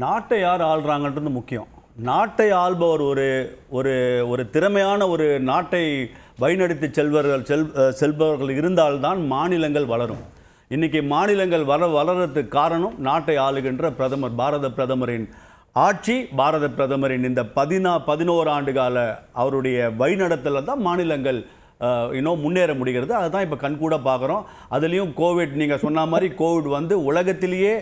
நாட்டை யார் ஆள்றாங்கன்றது முக்கியம். நாட்டை ஆள்பவர் ஒரு ஒரு ஒரு திறமையான ஒரு நாட்டை வழிநடத்தி செல்பவர்கள் இருந்தால்தான் மாநிலங்கள் வளரும். இன்றைக்கி மாநிலங்கள் வளர்கிறதுக்கு காரணம் நாட்டை ஆளுகின்ற பிரதமர், பாரத பிரதமரின் ஆட்சி, பாரத பிரதமரின் இந்த 11 ஆண்டு கால அவருடைய வழிநடத்தலில் தான் மாநிலங்கள் இன்னும் முன்னேற முடிகிறது. அதுதான் இப்போ கண்கூட பார்க்குறோம். அதுலேயும் கோவிட், நீங்கள் சொன்ன மாதிரி கோவிட் வந்து உலகத்திலேயே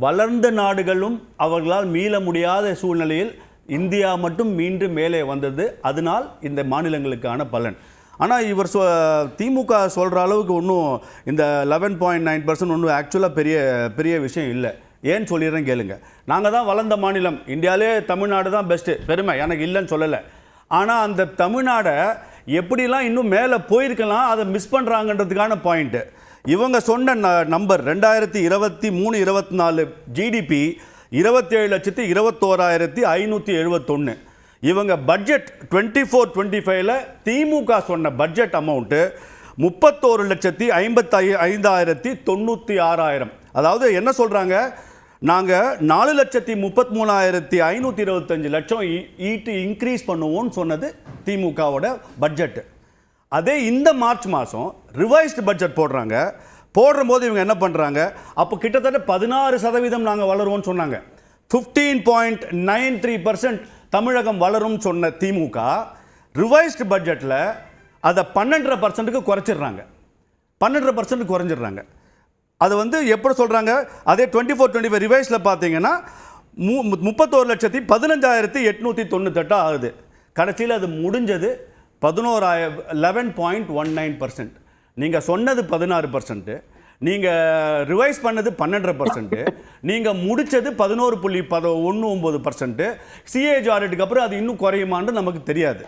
வளர்ந்த நாடுகளும் அவர்களால் மீள முடியாத சூழ்நிலையில் இந்தியா மட்டும் மீண்டும் மேலே வந்தது. அதனால் இந்த மாநிலங்களுக்கான பலன். ஆனால் இவர் திமுக சொல்கிற அளவுக்கு ஒன்றும் இந்த 11.9% ஒன்றும் ஆக்சுவலாக பெரிய விஷயம் இல்லை. ஏன்னு சொல்லிடுறேன் கேளுங்க. நாங்கள் தான் வளர்ந்த மாநிலம், இந்தியாவிலே தமிழ்நாடு தான் பெஸ்ட்டு, பெருமை எனக்கு இல்லைன்னு சொல்லலை. ஆனால் அந்த தமிழ்நாடை எப்படிலாம் இன்னும் மேலே போயிருக்கலாம், அதை மிஸ் பண்ணுறாங்கன்றதுக்கான பாயிண்ட்டு இவங்க சொன்ன நம்பர் 2023-24 ஜிடிபி 27,21,571. இவங்க பட்ஜெட் 24-25 திமுக சொன்ன பட்ஜெட் அமௌண்ட்டு 31,55,96,000. அதாவது என்ன சொல்கிறாங்க, நாங்கள் 4,33,525 இன்க்ரீஸ் பண்ணுவோம்னு சொன்னது திமுகவோட பட்ஜெட்டு. அதே இந்த மார்ச் மாதம் ரிவைஸ்டு பட்ஜெட் போடும்போது இவங்க என்ன பண்ணுறாங்க, அப்போ கிட்டத்தட்ட 16% நாங்கள் வளருவோம்னு சொன்னாங்க. 15.93% தமிழகம் வளரும் சொன்ன திமுக ரிவைஸ்டு பட்ஜெட்டில் அதை 12% குறைச்சிடுறாங்க. 12% குறைஞ்சிடுறாங்க. அது வந்து எப்படி சொல்கிறாங்க, அதே 24-25 ரிவைஸில் பார்த்தீங்கன்னா 31,15,898 ஆகுது. கடைசியில் அது முடிஞ்சது 11.19%. நீங்கள் சொன்னது 16%, நீங்கள் ரிவைஸ் பண்ணது 12%, நீங்கள் முடித்தது 11.19%. சிஏஜி ஆடிட்டுக்கு அப்புறம் அது இன்னும் குறையுமான்னு நமக்கு தெரியாது.